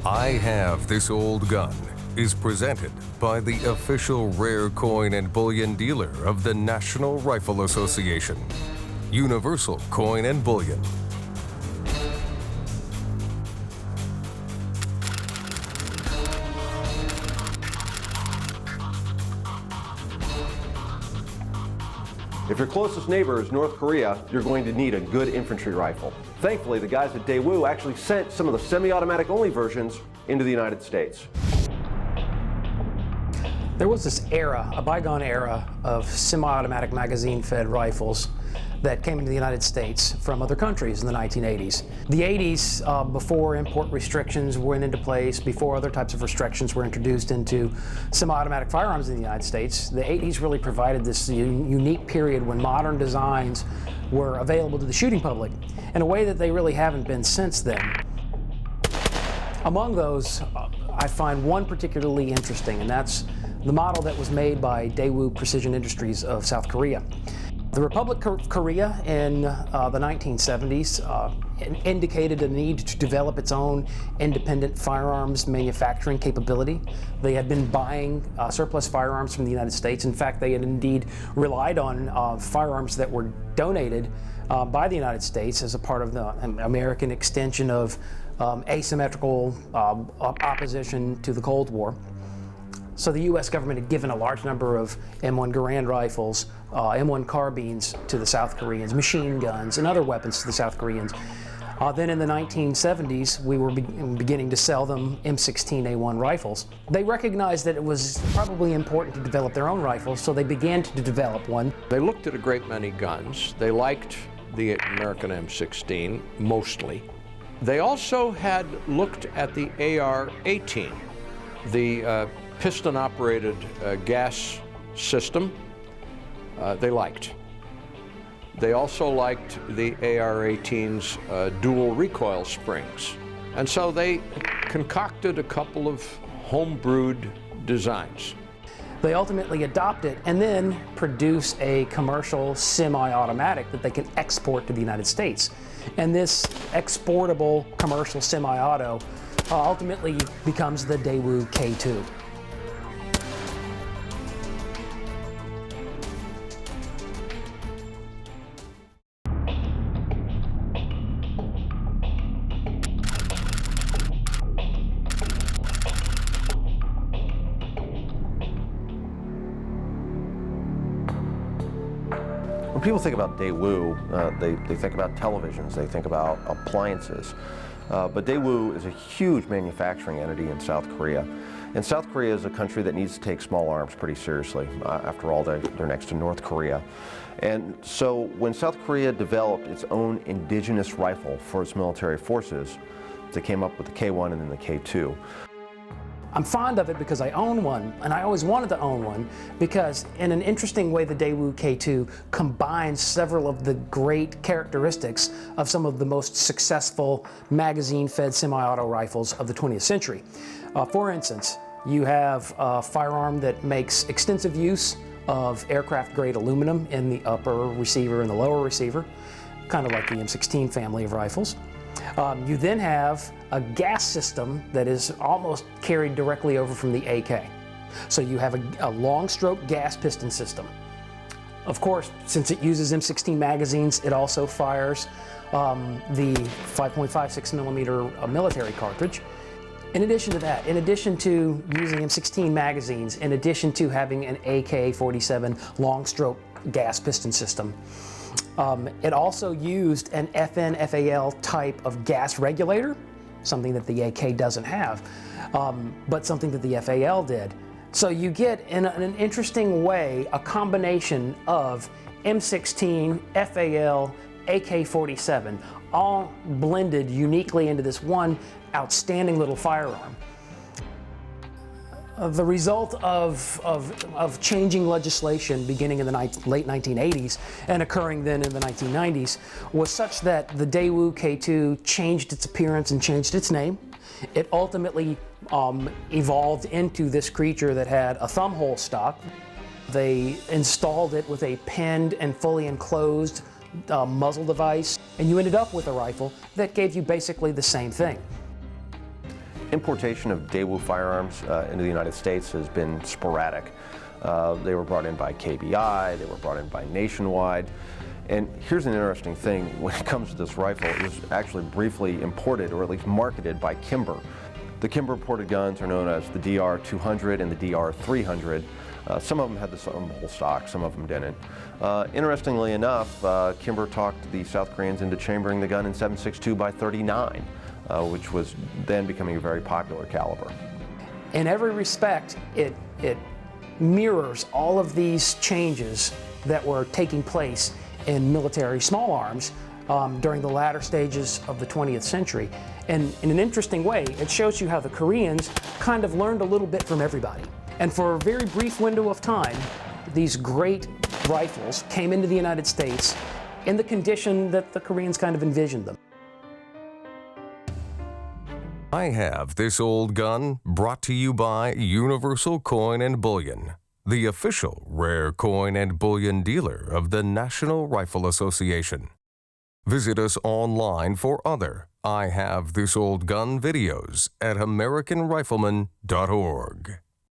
I Have This Old Gun is presented by the official rare coin and bullion dealer of the National Rifle Association, Universal Coin and Bullion. If your closest neighbor is North Korea, you're going to need a good infantry rifle. Thankfully, the guys at Daewoo actually sent some of the semi-automatic only versions into the United States. There was this era, a bygone era, of semi-automatic magazine-fed rifles that came into the United States from other countries in the 1980s. The 80s, before import restrictions went into place, before other types of restrictions were introduced into semi-automatic firearms in the United States, the 80s really provided this unique period when modern designs were available to the shooting public in a way that they really haven't been since then. Among those, I find one particularly interesting, and that's the model that was made by Daewoo Precision Industries of South Korea. The Republic of Korea in the 1970s indicated a need to develop its own independent firearms manufacturing capability. They had been buying surplus firearms from the United States. In fact, they had indeed relied on firearms that were donated by the United States as a part of the American extension of asymmetrical opposition to the Cold War. So the U.S. government had given a large number of M1 Garand rifles, M1 carbines to the South Koreans, machine guns, and other weapons to the South Koreans. Then in the 1970s, we were beginning to sell them M16A1 rifles. They recognized that it was probably important to develop their own rifles, so they began to develop one. They looked at a great many guns. They liked the American M16, mostly. They also had looked at the AR-18, the piston-operated gas system. They liked. They also liked the AR-18's dual recoil springs. And so they concocted a couple of home-brewed designs. They ultimately adopt it and then produce a commercial semi-automatic that they can export to the United States. And this exportable commercial semi-auto ultimately becomes the Daewoo K2. When people think about Daewoo, they think about televisions, they think about appliances. But Daewoo is a huge manufacturing entity in South Korea. And South Korea is a country that needs to take small arms pretty seriously. After all, they're next to North Korea. And so when South Korea developed its own indigenous rifle for its military forces, they came up with the K1 and then the K2. I'm fond of it because I own one, and I always wanted to own one because in an interesting way the Daewoo K2 combines several of the great characteristics of some of the most successful magazine-fed semi-auto rifles of the 20th century. For instance, you have a firearm that makes extensive use of aircraft-grade aluminum in the upper receiver and the lower receiver, kind of like the M16 family of rifles. You then have a gas system that is almost carried directly over from the AK. So you have a long stroke gas piston system. Of course, since it uses M16 magazines, it also fires the 5.56 millimeter military cartridge. In addition to that, in addition to using M16 magazines, in addition to having an AK-47 long stroke gas piston system, it also used an FN-FAL type of gas regulator, something that the AK doesn't have, but something that the FAL did. So you get, in an interesting way, a combination of M16, FAL, AK-47, all blended uniquely into this one outstanding little firearm. The result of changing legislation beginning in the late 1980s and occurring then in the 1990s was such that the Daewoo K2 changed its appearance and changed its name. It ultimately evolved into this creature that had a thumb hole stock. They installed it with a pinned and fully enclosed muzzle device, and you ended up with a rifle that gave you basically the same thing. importation of Daewoo firearms into the United States has been sporadic. They were brought in by KBI, they were brought in by Nationwide. And here's an interesting thing, when it comes to this rifle, it was actually briefly imported, or at least marketed, by Kimber. The Kimber-imported guns are known as the DR-200 and the DR-300. Some of them had the whole stock, some of them didn't. Interestingly enough, Kimber talked the South Koreans into chambering the gun in 7.62 by 39, which was then becoming a very popular caliber. In every respect, it mirrors all of these changes that were taking place in military small arms during the latter stages of the 20th century. And in an interesting way, it shows you how the Koreans kind of learned a little bit from everybody. And for a very brief window of time, these great rifles came into the United States in the condition that the Koreans kind of envisioned them. I Have This Old Gun, brought to you by Universal Coin and Bullion, the official rare coin and bullion dealer of the National Rifle Association. Visit us online for other I Have This Old Gun videos at AmericanRifleman.org.